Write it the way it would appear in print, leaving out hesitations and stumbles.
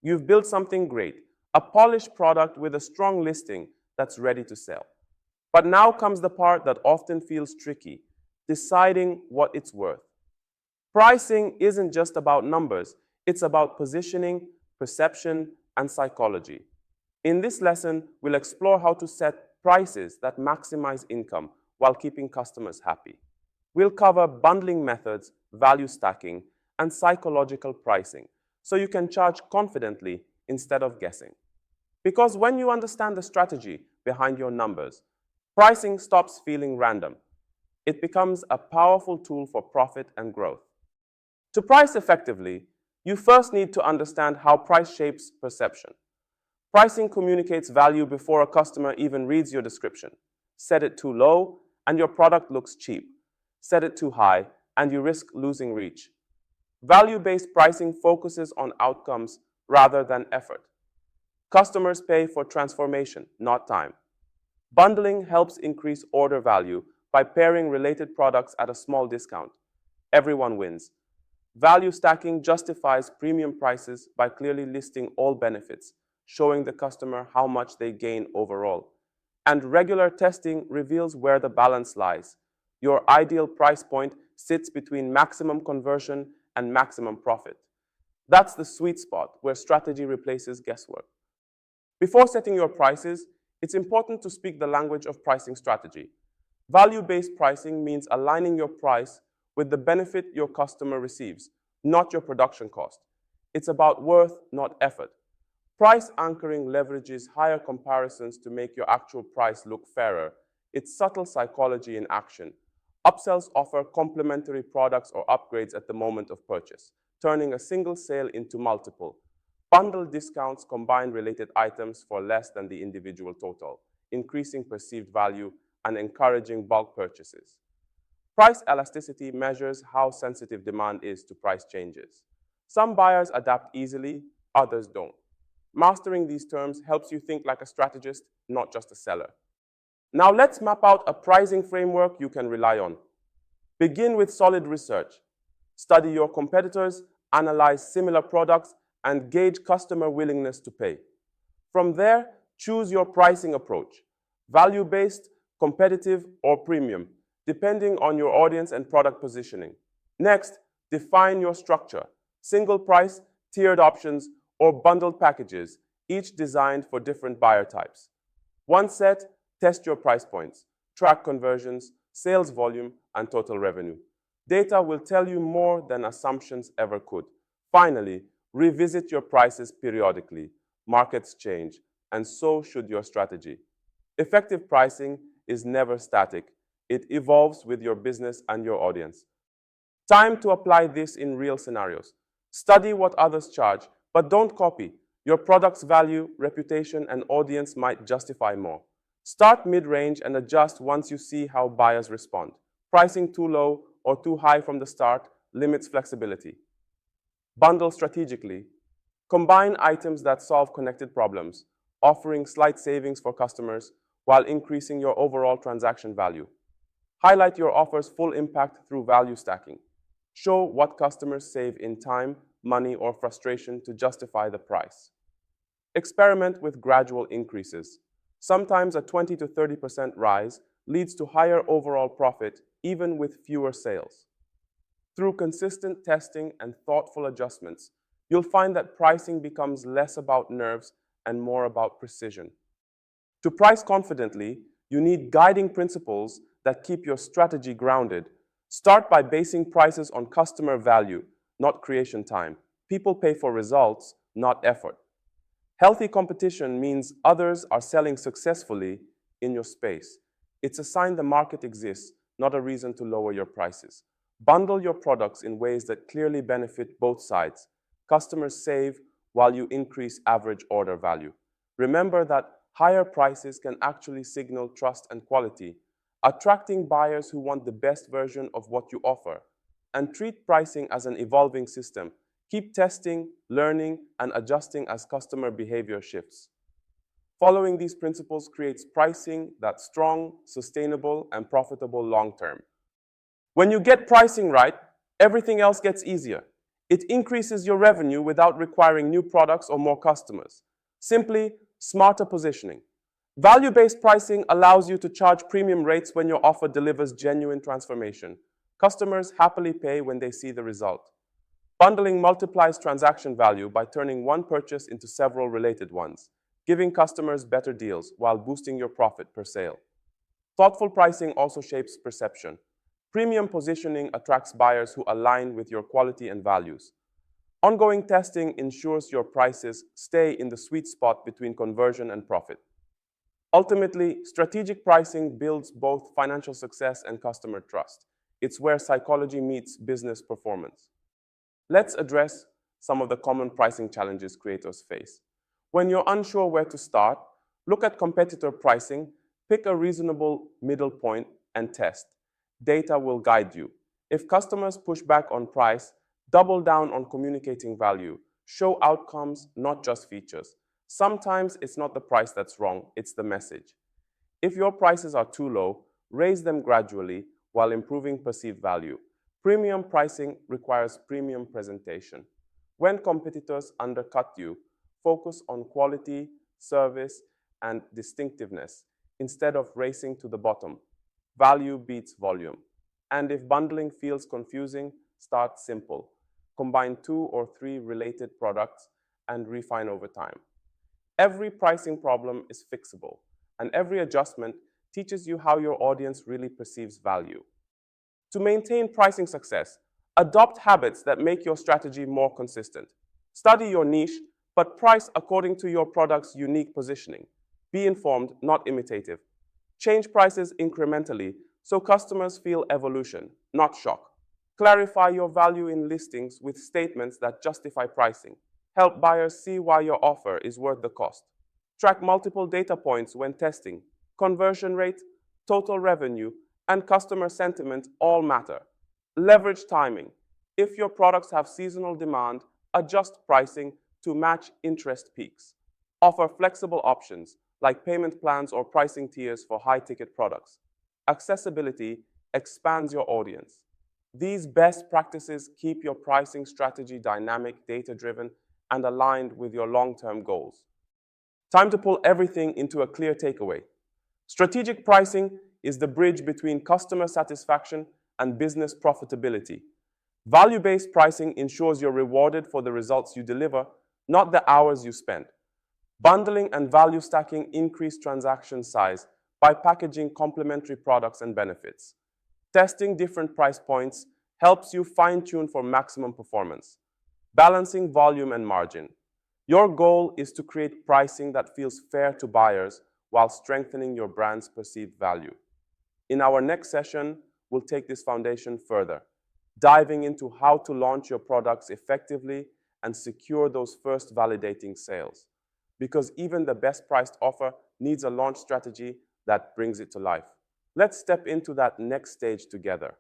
You've built something great, a polished product with a strong listing that's ready to sell. But now comes the part that often feels tricky, deciding what it's worth. Pricing isn't just about numbers, it's about positioning, perception, and psychology. In this lesson, we'll explore how to set prices that maximize income while keeping customers happy. We'll cover bundling methods, value stacking, and psychological pricing, so you can charge confidently instead of guessing. Because when you understand the strategy behind your numbers, pricing stops feeling random. It becomes a powerful tool for profit and growth. To price effectively, you first need to understand how price shapes perception. Pricing communicates value before a customer even reads your description. Set it too low, and your product looks cheap. Set it too high, and you risk losing reach. Value-based pricing focuses on outcomes rather than effort. Customers pay for transformation, not time. Bundling helps increase order value by pairing related products at a small discount. Everyone wins. Value stacking justifies premium prices by clearly listing all benefits, showing the customer how much they gain overall. And regular testing reveals where the balance lies. Your ideal price point sits between maximum conversion and maximum profit. That's the sweet spot where strategy replaces guesswork. Before setting your prices, it's important to speak the language of pricing strategy. Value-based pricing means aligning your price with the benefit your customer receives, not your production cost. It's about worth, not effort. Price anchoring leverages higher comparisons to make your actual price look fairer. It's subtle psychology in action. Upsells offer complementary products or upgrades at the moment of purchase, turning a single sale into multiple. Bundle discounts combine related items for less than the individual total, increasing perceived value and encouraging bulk purchases. Price elasticity measures how sensitive demand is to price changes. Some buyers adapt easily, others don't. Mastering these terms helps you think like a strategist, not just a seller. Now let's map out a pricing framework you can rely on. Begin with solid research. Study your competitors, analyze similar products, and gauge customer willingness to pay. From there, choose your pricing approach: value-based, competitive, or premium, depending on your audience and product positioning. Next, define your structure: single price, tiered options, or bundled packages, each designed for different buyer types. Once set, test your price points, track conversions, sales volume, and total revenue. Data will tell you more than assumptions ever could. Finally, revisit your prices periodically. Markets change, and so should your strategy. Effective pricing is never static. It evolves with your business and your audience. Time to apply this in real scenarios. Study what others charge, but don't copy. Your product's value, reputation, and audience might justify more. Start mid-range and adjust once you see how buyers respond. Pricing too low or too high from the start limits flexibility. Bundle strategically. Combine items that solve connected problems, offering slight savings for customers while increasing your overall transaction value. Highlight your offer's full impact through value stacking. Show what customers save in time, money, or frustration to justify the price. Experiment with gradual increases. Sometimes a 20 to 30% rise leads to higher overall profit, even with fewer sales. Through consistent testing and thoughtful adjustments, you'll find that pricing becomes less about nerves and more about precision. To price confidently, you need guiding principles that keep your strategy grounded. Start by basing prices on customer value, not creation time. People pay for results, not effort. Healthy competition means others are selling successfully in your space. It's a sign the market exists, not a reason to lower your prices. Bundle your products in ways that clearly benefit both sides. Customers save while you increase average order value. Remember that higher prices can actually signal trust and quality, attracting buyers who want the best version of what you offer. And treat pricing as an evolving system. Keep testing, learning, and adjusting as customer behavior shifts. Following these principles creates pricing that's strong, sustainable, and profitable long-term. When you get pricing right, everything else gets easier. It increases your revenue without requiring new products or more customers. Simply, smarter positioning. Value-based pricing allows you to charge premium rates when your offer delivers genuine transformation. Customers happily pay when they see the result. Bundling multiplies transaction value by turning one purchase into several related ones, giving customers better deals while boosting your profit per sale. Thoughtful pricing also shapes perception. Premium positioning attracts buyers who align with your quality and values. Ongoing testing ensures your prices stay in the sweet spot between conversion and profit. Ultimately, strategic pricing builds both financial success and customer trust. It's where psychology meets business performance. Let's address some of the common pricing challenges creators face. When you're unsure where to start, look at competitor pricing, pick a reasonable middle point, and test. Data will guide you. If customers push back on price, double down on communicating value. Show outcomes, not just features. Sometimes it's not the price that's wrong, it's the message. If your prices are too low, raise them gradually while improving perceived value. Premium pricing requires premium presentation. When competitors undercut you, focus on quality, service, and distinctiveness instead of racing to the bottom. Value beats volume. And if bundling feels confusing, start simple. Combine 2 or 3 related products and refine over time. Every pricing problem is fixable, and every adjustment teaches you how your audience really perceives value. To maintain pricing success, adopt habits that make your strategy more consistent. Study your niche, but price according to your product's unique positioning. Be informed, not imitative. Change prices incrementally so customers feel evolution, not shock. Clarify your value in listings with statements that justify pricing. Help buyers see why your offer is worth the cost. Track multiple data points when testing. Conversion rate, total revenue, and customer sentiment all matter. Leverage timing. If your products have seasonal demand, adjust pricing to match interest peaks. Offer flexible options like payment plans or pricing tiers for high-ticket products. Accessibility expands your audience. These best practices keep your pricing strategy dynamic, data-driven, and aligned with your long-term goals. Time to pull everything into a clear takeaway. Strategic pricing is the bridge between customer satisfaction and business profitability. Value-based pricing ensures you're rewarded for the results you deliver, not the hours you spend. Bundling and value stacking increase transaction size by packaging complementary products and benefits. Testing different price points helps you fine-tune for maximum performance. Balancing volume and margin. Your goal is to create pricing that feels fair to buyers while strengthening your brand's perceived value. In our next session, we'll take this foundation further, diving into how to launch your products effectively and secure those first validating sales. Because even the best priced offer needs a launch strategy that brings it to life. Let's step into that next stage together.